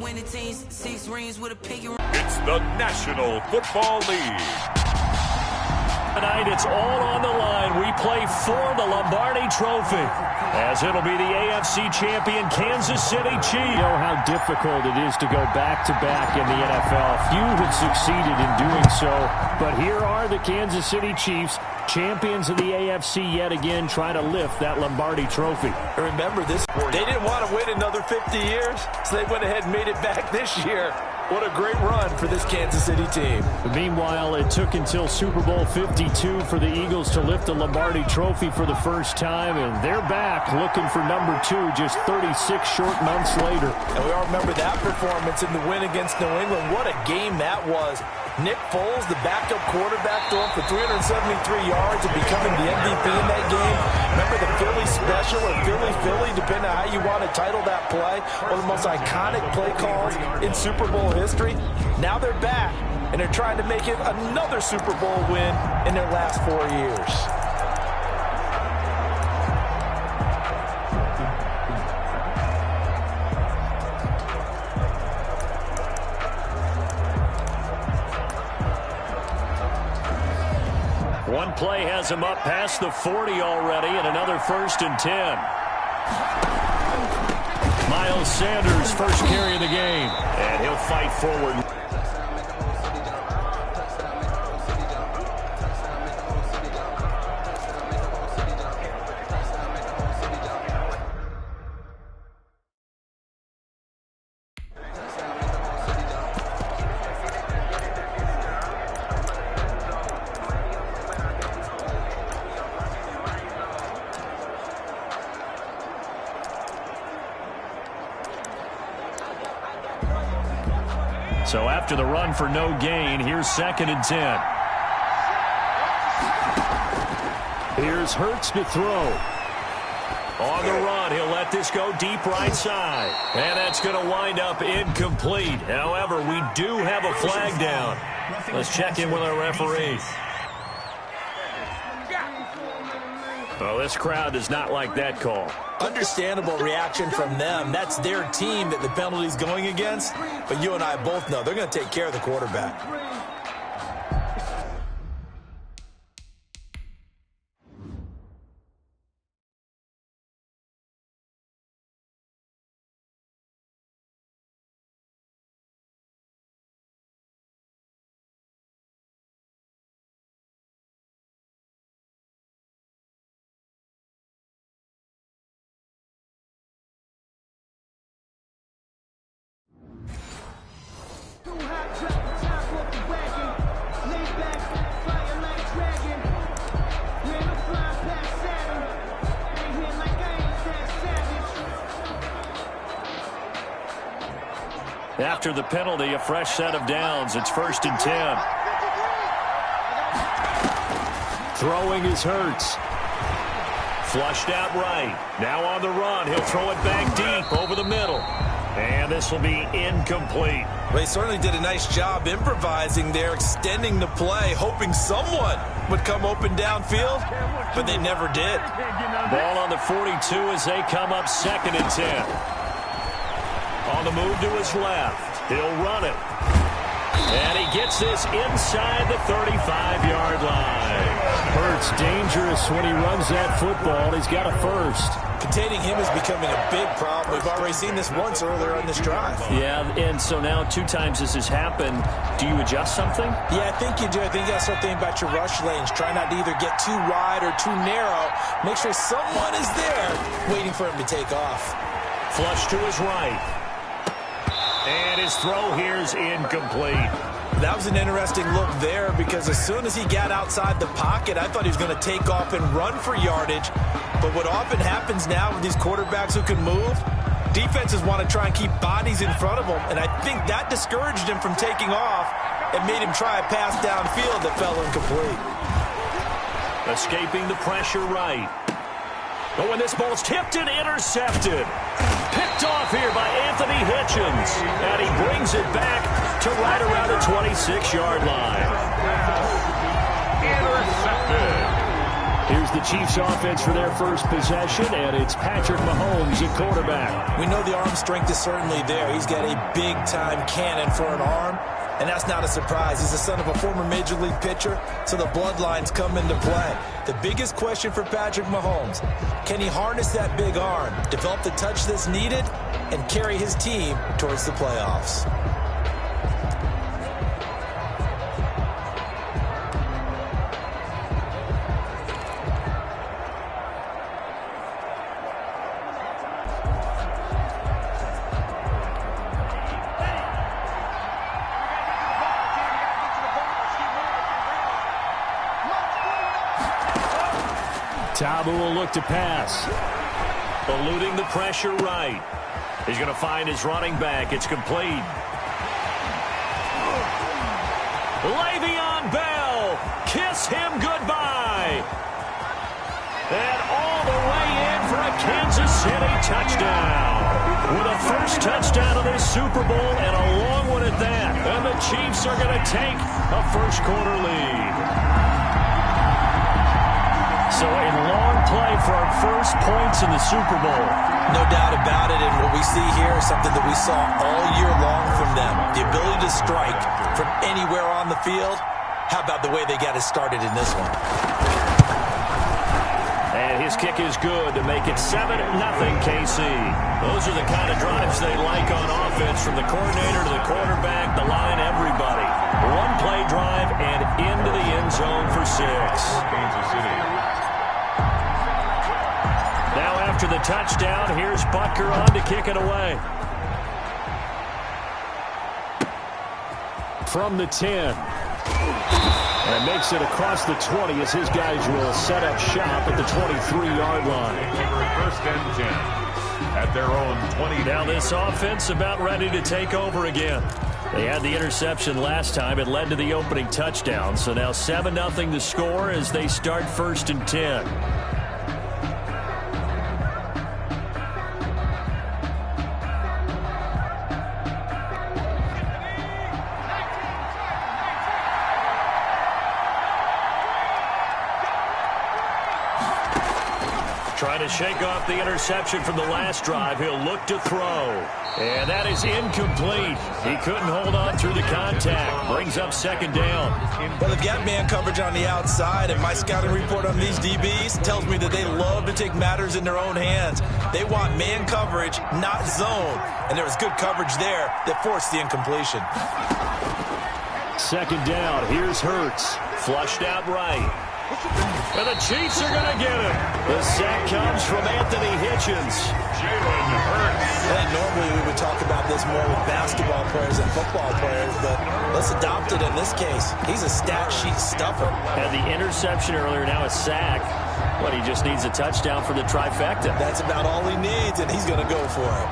winning teams, 6 rings with a pinky ring. It's the National Football League. Tonight, it's all on the line. We play for the Lombardi Trophy, as it'll be the AFC champion Kansas City Chiefs. You know how difficult it is to go back-to-back in the NFL. Few have succeeded in doing so, but here are the Kansas City Chiefs, champions of the AFC yet again, trying to lift that Lombardi Trophy. Remember this, they didn't want to wait another 50 years, so they went ahead and made it back this year. What a great run for this Kansas City team. But meanwhile, it took until Super Bowl 52 for the Eagles to lift the Lombardi Trophy for the first time, and they're back looking for number 2 just 36 short months later. And we all remember that performance in the win against New England. What a game that was. Nick Foles, the backup quarterback, throwing for 373 yards and becoming the MVP in that game. Remember the Philly special or Philly, depending on how you want to title that play. One of the most iconic play calls in Super Bowl history. Now they're back, and they're trying to make it another Super Bowl win in their last 4 years. One play has him up past the 40 already, and another 1st and 10. Miles Sanders, first carry of the game, and he'll fight forward. So after the run for no gain, here's 2nd and 10. Here's Hurts to throw. On the run, he'll let this go deep right side. And that's going to wind up incomplete. However, we do have a flag down. Let's check in with our referee. Well, this crowd does not like that call. Understandable reaction from them. That's their team that the penalty's going against. But you and I both know they're going to take care of the quarterback. After the penalty, a fresh set of downs. It's 1st and 10. Throwing is Hurts. Flushed out right. Now on the run. He'll throw it back deep over the middle. And this will be incomplete. Well, he certainly did a nice job improvising there, extending the play, hoping someone would come open downfield, but they never did. Ball on the 42 as they come up 2nd and 10. On the move to his left. He'll run it. And he gets this inside the 35-yard line. Hurts dangerous when he runs that football. He's got a first. Containing him is becoming a big problem. We've already seen this once earlier on this drive. Yeah, and so now 2 times this has happened. Do you adjust something? Yeah, I think you do. I think you got to start thinking about your rush lanes. Try not to either get too wide or too narrow. Make sure someone is there waiting for him to take off. Flush to his right. And his throw here is incomplete. That was an interesting look there because as soon as he got outside the pocket, I thought he was going to take off and run for yardage. But what often happens now with these quarterbacks who can move, defenses want to try and keep bodies in front of them. And I think that discouraged him from taking off and made him try a pass downfield that fell incomplete. Escaping the pressure right. But when this ball's tipped and intercepted. Picked off here by Anthony Hitchens. And he brings it back to right around the 26-yard line. Intercepted. Here's the Chiefs offense for their first possession, and it's Patrick Mahomes at quarterback. We know the arm strength is certainly there. He's got a big-time cannon for an arm, and that's not a surprise. He's the son of a former Major League pitcher, so the bloodlines come into play. The biggest question for Patrick Mahomes, can he harness that big arm, develop the touch that's needed, and carry his team towards the playoffs? Tabu will look to pass. Eluding the pressure right. He's going to find his running back. It's complete. Le'Veon Bell. Kiss him goodbye. And all the way in for a Kansas City touchdown. With a first touchdown of this Super Bowl and a long one at that. And the Chiefs are going to take a first-quarter lead. So a long play for our first points in the Super Bowl. No doubt about it, and what we see here is something that we saw all year long from them. The ability to strike from anywhere on the field. How about the way they got it started in this one? And his kick is good to make it 7-0 KC. Those are the kind of drives they like on offense, from the coordinator to the quarterback, the line, everybody. One play drive and into the end zone for 6. Kansas City. Now after the touchdown, here's Butker on to kick it away. From the 10. And makes it across the 20 as his guys will set up shop at the 23-yard line. First and 10 at their own 20. Now this offense about ready to take over again. They had the interception last time. It led to the opening touchdown. So now 7-0 the score as they start first and 10. Trying to shake off the interception from the last drive. He'll look to throw. And that is incomplete. He couldn't hold on through the contact. Brings up second down. Well, they've got man coverage on the outside, and my scouting report on these DBs tells me that they love to take matters in their own hands. They want man coverage, not zone. And there was good coverage there that forced the incompletion. Second down. Here's Hurts. Flushed out right. And the Chiefs are going to get him. The sack comes from Anthony Hitchens. Jalen Hurts. And normally we would talk about this more with basketball players and football players, but let's adopt it in this case. He's a stat sheet stuffer. Had the interception earlier, now a sack. But he just needs a touchdown for the trifecta. That's about all he needs, and he's going to go for it.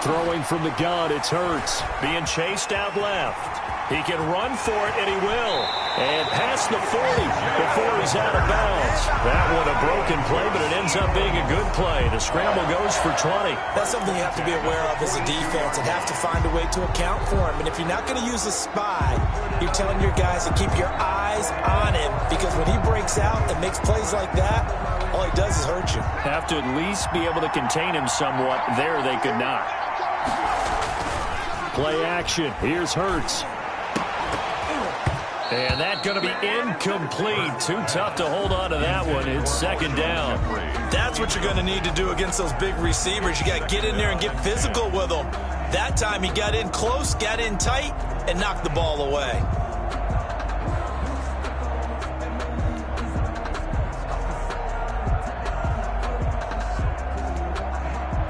Throwing from the gun, it's Hurts. Being chased out left. He can run for it, and he will. And past the 40 before he's out of bounds. That one a broken play, but it ends up being a good play. The scramble goes for 20. That's something you have to be aware of as a defense and have to find a way to account for him. And if you're not going to use a spy, you're telling your guys to keep your eyes on him, because when he breaks out and makes plays like that, all he does is hurt you. Have to at least be able to contain him somewhat. There they could not. Play action. Here's Hurts. And that's going to be incomplete. Too tough to hold on to that one. It's second down. That's what you're going to need to do against those big receivers. You got to get in there and get physical with them. That time he got in close, got in tight, and knocked the ball away.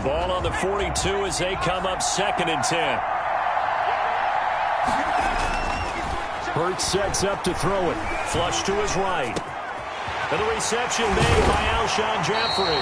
Ball on the 42 as they come up second and 10. Hurts sets up to throw it. Flush to his right. And the reception made by Alshon Jeffrey.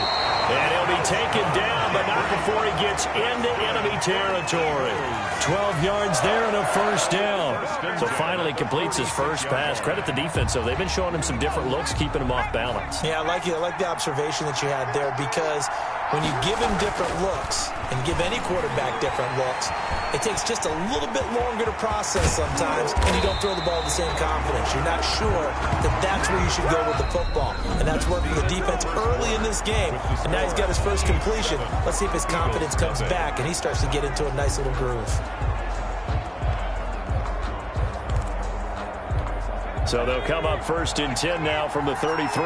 And he'll be taken down, but not before he gets into enemy territory. 12 yards there and a first down. So finally finally completes his first pass. Credit the defense, though. They've been showing him some different looks, keeping him off balance. Yeah, I like the observation that you had there, because when you give him different looks and give any quarterback different looks, it takes just a little bit longer to process sometimes, and you don't throw the ball with the same confidence. You're not sure that that's where you should go with the football, and that's worked for the defense early in this game, and now he's got his first completion. Let's see if his confidence comes back and he starts to get into a nice little groove. So they'll come up 1st and 10 now from the 33.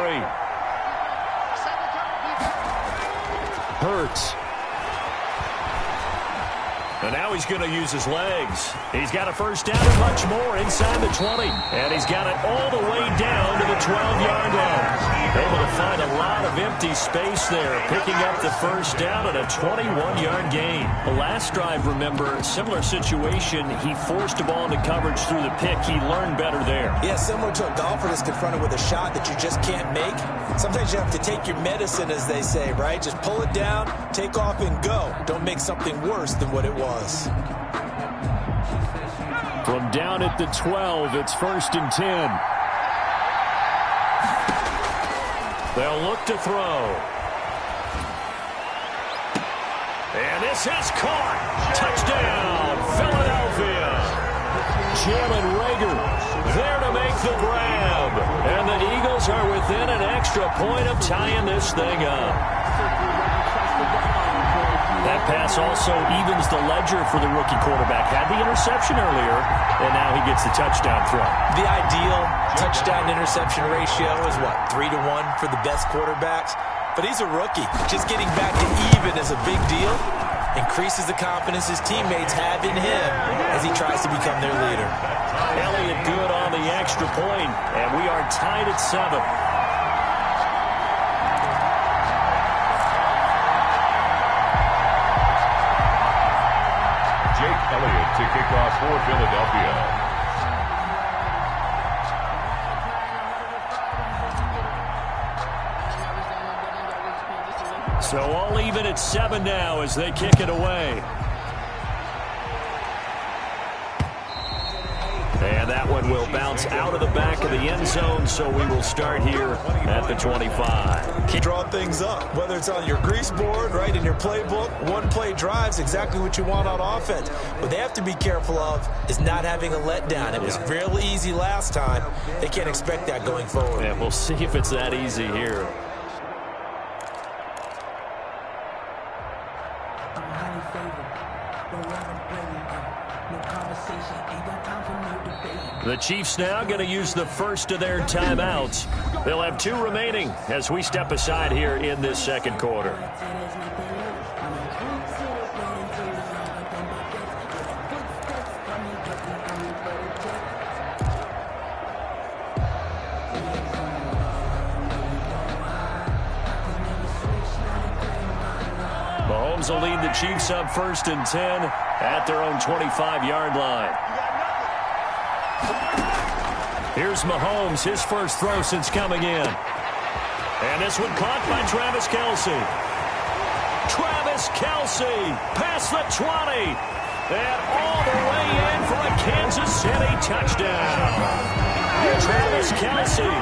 Hurts. And now he's going to use his legs. He's got a first down and much more inside the 20. And he's got it all the way down to the 12-yard line. Able to find a lot of empty space there, picking up the first down and a 21-yard gain. The last drive, remember, similar situation. He forced the ball into coverage through the pick. He learned better there. Yeah, similar to a golfer that's confronted with a shot that you just can't make. Sometimes you have to take your medicine, as they say, right? Just pull it down, take off, and go. Don't make something worse than what it was. From down at the 12, it's 1st and 10. They'll look to throw. And this is caught. Touchdown, Philadelphia. Jalen Reagor there to make the grab. And the Eagles are within an extra point of tying this thing up. That pass also evens the ledger for the rookie quarterback. Had the interception earlier, and now he gets the touchdown throw. The ideal touchdown-interception ratio is, what, 3-1 for the best quarterbacks? But he's a rookie. Just getting back to even is a big deal. Increases the confidence his teammates have in him as he tries to become their leader. Elliott good on the extra point, and we are tied at 7. Elliott to kick off for Philadelphia. So all even at 7 now as they kick it away. And that one will bounce out of the back of the end zone, so we will start here at the 25. Draw things up, whether it's on your grease board, right, in your playbook. One-play drive's exactly what you want on offense. What they have to be careful of is not having a letdown. It was real easy last time. They can't expect that going forward. And we'll see if it's that easy here. The Chiefs now going to use the first of their timeouts. They'll have 2 remaining as we step aside here in this second quarter. Mahomes will lead the Chiefs up 1st and 10 at their own 25-yard line. Here's Mahomes, his first throw since coming in. And this one caught by Travis Kelce. Travis Kelce past the 20. And all the way in for a Kansas City touchdown. Travis Kelce,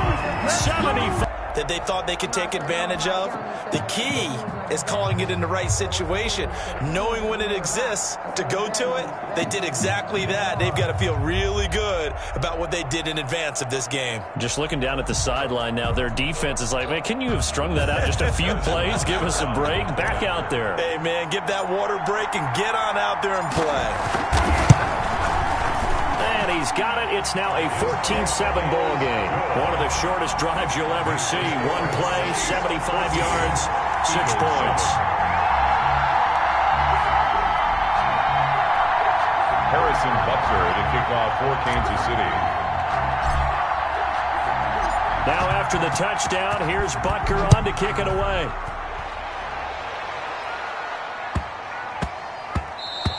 75. That they thought they could take advantage of. The key is calling it in the right situation, knowing when it exists to go to it. They did exactly that. They've got to feel really good about what they did in advance of this game. Just looking down at the sideline now, their defense is like, man, can you have strung that out just a few plays? Give us a break. Back out there. Hey, man, give that water break and get on out there and play. And he's got it. It's now a 14-7 ball game. One of the shortest drives you'll ever see. One play, 75 yards, 6 points. Harrison Butker to kick off for Kansas City. Now after the touchdown, here's Butker on to kick it away.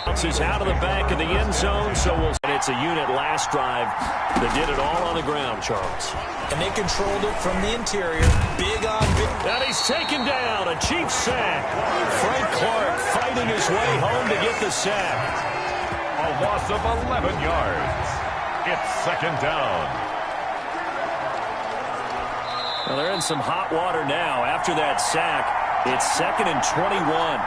Bounces out of the back of the end zone, so we'll. And it's a unit last drive that did it all on the ground, Charles. And they controlled it from the interior. Big on big. And he's taken down. A Chiefs sack. Frank Clark fighting his way home to get the sack. A loss of 11 yards. It's second down. Well, they're in some hot water now. After that sack, it's 2nd and 21.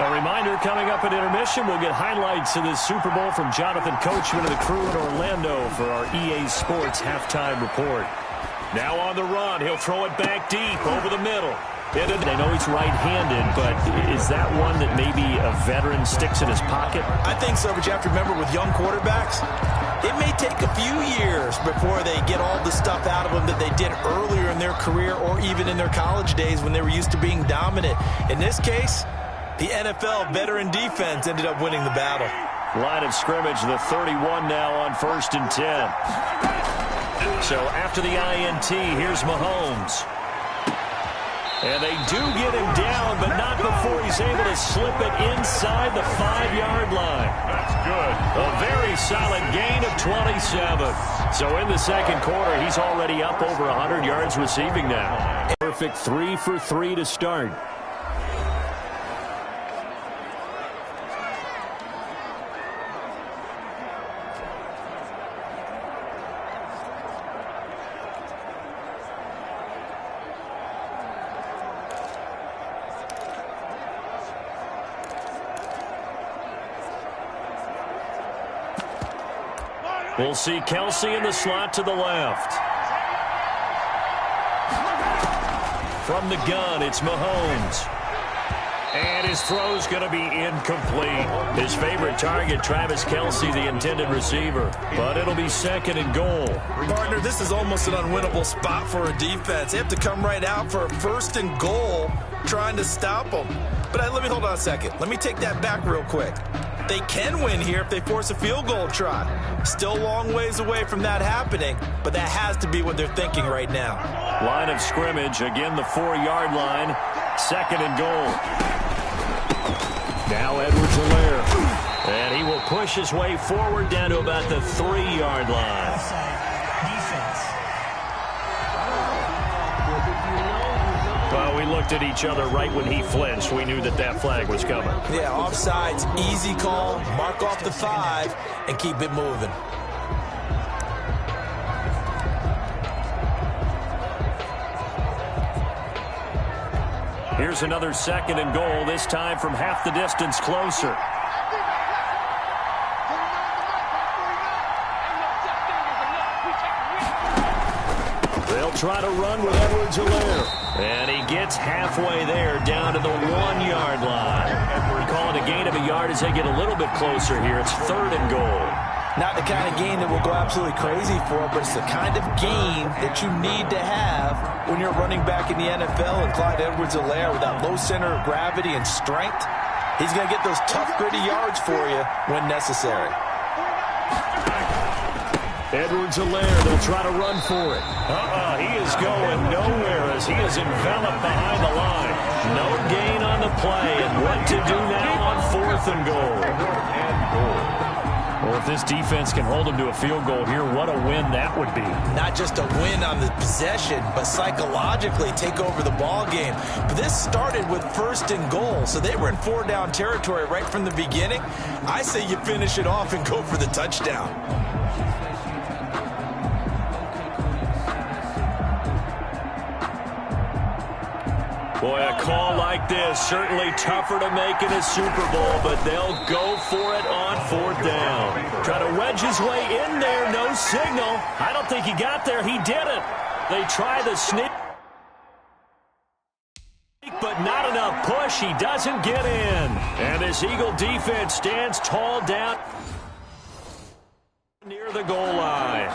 A reminder, coming up at intermission, we'll get highlights of this Super Bowl from Jonathan Coachman and the crew in Orlando for our EA Sports halftime report. Now on the run, he'll throw it back deep over the middle. They know he's right-handed, but is that one that maybe a veteran sticks in his pocket? I think so, but you have to remember with young quarterbacks, it may take a few years before they get all the stuff out of them that they did earlier in their career or even in their college days when they were used to being dominant. In this case, the NFL veteran defense ended up winning the battle. Line of scrimmage, the 31 now on 1st and 10. So after the INT, here's Mahomes. And they do get him down, but not before he's able to slip it inside the 5-yard line. That's good. A very solid gain of 27. So in the second quarter, he's already up over 100 yards receiving now. Perfect 3 for 3 to start. We'll see Kelce in the slot to the left. From the gun, it's Mahomes. And his throw's going to be incomplete. His favorite target, Travis Kelce, the intended receiver. But it'll be 2nd and goal. Partner, this is almost an unwinnable spot for a defense. They have to come right out for a 1st and goal trying to stop them. But let me hold on a second. Let me take that back real quick. They can win here if they force a field goal try. Still a long ways away from that happening, but that has to be what they're thinking right now. Line of scrimmage, again the 4-yard line, 2nd and goal. Now Edwards-Helaire, and he will push his way forward down to about the 3-yard line. Well, we looked at each other right when he flinched. We knew that that flag was coming. Yeah, offsides, easy call, mark off the 5, and keep it moving. Here's another 2nd and goal, this time from half the distance closer. They'll try to run with Edwards-Helaire. And he gets halfway there, down to the 1-yard line. We call it a gain of a yard as they get a little bit closer here. It's 3rd and goal. Not the kind of game that will go absolutely crazy for, but it's the kind of game that you need to have when you're running back in the NFL. And Clyde Edwards-Helaire, with that low center of gravity and strength, he's going to get those tough, gritty yards for you when necessary. Edwards-Helaire, they'll try to run for it. He is going nowhere as he is enveloped behind the line. No gain on the play, and what to do now on 4th and goal. Well, if this defense can hold him to a field goal here, what a win that would be. Not just a win on the possession, but psychologically take over the ball game. But this started with 1st and goal, so they were in 4-down territory right from the beginning. I say you finish it off and go for the touchdown. Boy, a call like this, certainly tougher to make in a Super Bowl, but they'll go for it on 4th down. Try to wedge his way in there, no signal. I don't think he got there, he didn't. They try the sneak, but not enough push, he doesn't get in. And this Eagle defense stands tall down near the goal line.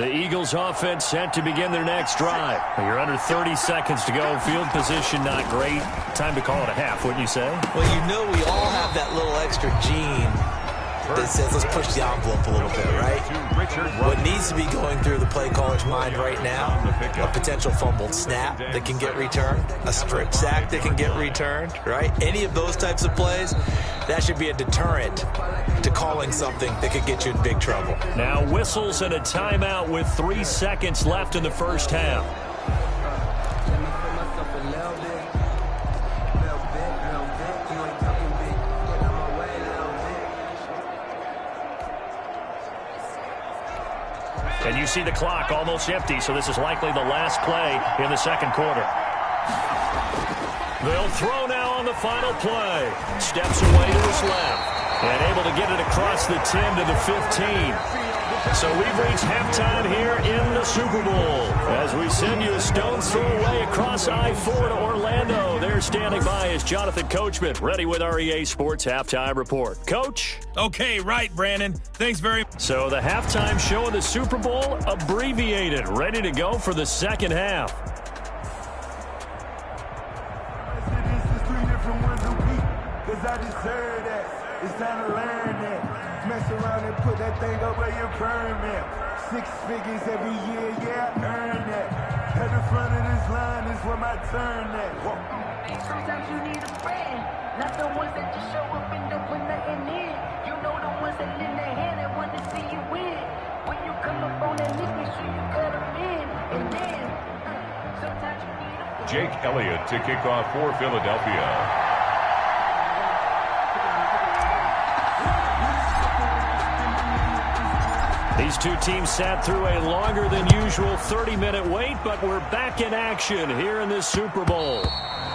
The Eagles offense set to begin their next drive. You're under 30 seconds to go. Field position not great. Time to call it a half, wouldn't you say? Well, you know we all have that little extra gene that says let's push the envelope a little bit, right? What needs to be going through the play caller's mind right now, a potential fumbled snap that can get returned, a strip sack that can get returned, right? Any of those types of plays, that should be a deterrent to calling something that could get you in big trouble. Now whistles and a timeout with 3 seconds left in the first half. And you see the clock almost empty, so this is likely the last play in the second quarter. They'll throw now on the final play. Steps away to his left. And able to get it across the 10 to the 15. So we've reached halftime here in the Super Bowl. As we send you a stone's throw away across I-4 to Orlando. There standing by is Jonathan Coachman, ready with our EA Sports Halftime Report. Coach? Okay, right, Brandon. Thanks very much. So the halftime show of the Super Bowl, abbreviated, ready to go for the second half. I deserve that. It's time to learn that. Mess around and put that thing up where your permit. 6 figures every year, yeah, I earn that. At the front of this line is where my turn at. Sometimes you need a friend, not the ones that just show up and don't put nothing in. You know the ones that lend their hand and want to see you win. When you come up on that list, make sure you cut them in. And then, sometimes you need a friend. Jake Elliott to kick off for Philadelphia. These two teams sat through a longer than usual 30-minute wait, but we're back in action here in this Super Bowl.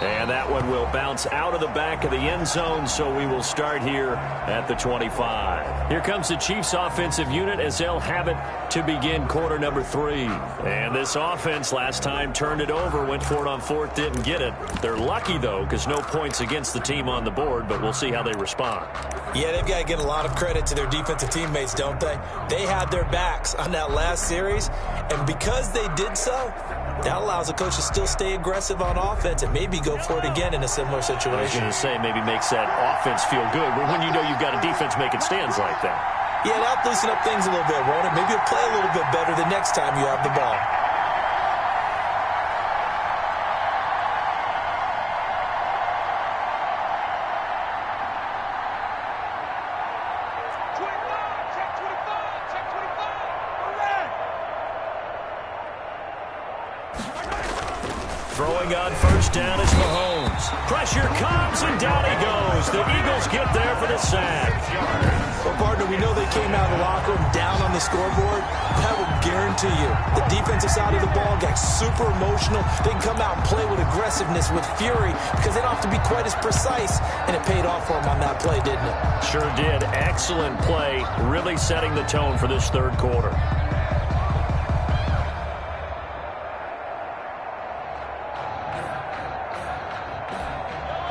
And that one will bounce out of the back of the end zone, so we will start here at the 25. Here comes the Chiefs offensive unit as they'll have it to begin quarter number 3. And this offense last time turned it over, went for it on 4th, didn't get it. They're lucky, though, because no points against the team on the board, but we'll see how they respond. Yeah, they've got to get a lot of credit to their defensive teammates, don't they? They had their backs on that last series, and because they did so, that allows the coach to still stay aggressive on offense and maybe go for it again in a similar situation. I was going to say maybe makes that offense feel good, but when you know you've got a defense making stands like that. Yeah, that'll loosen up things a little bit, won't it? Maybe you'll play a little bit better the next time you have the ball. Throwing on first down is Mahomes. Pressure comes, and down he goes. The Eagles get there for the sack. Well, partner, we know they came out of the locker room down on the scoreboard. That will guarantee you the defensive side of the ball got super emotional. They can come out and play with aggressiveness, with fury, because they don't have to be quite as precise, and it paid off for them on that play, didn't it? Sure did. Excellent play, really setting the tone for this third quarter.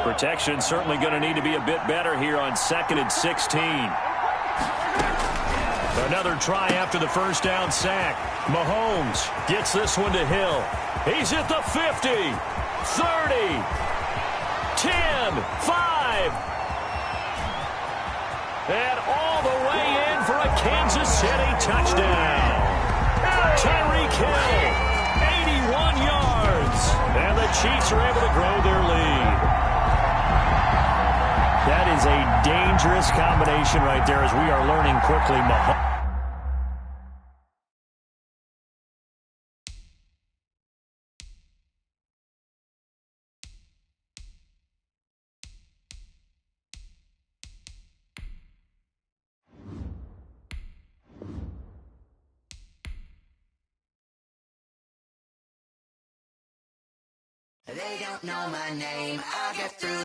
Protection certainly going to need to be a bit better here on 2nd and 16. Another try after the first down sack. Mahomes gets this one to Hill. He's at the 50, 30, 10, 5. And all the way in for a Kansas City touchdown. Tyreek Hill, 81 yards. And the Chiefs are able to grow their lead. That is a dangerous combination right there as we are learning quickly. They don't know my name. I get through.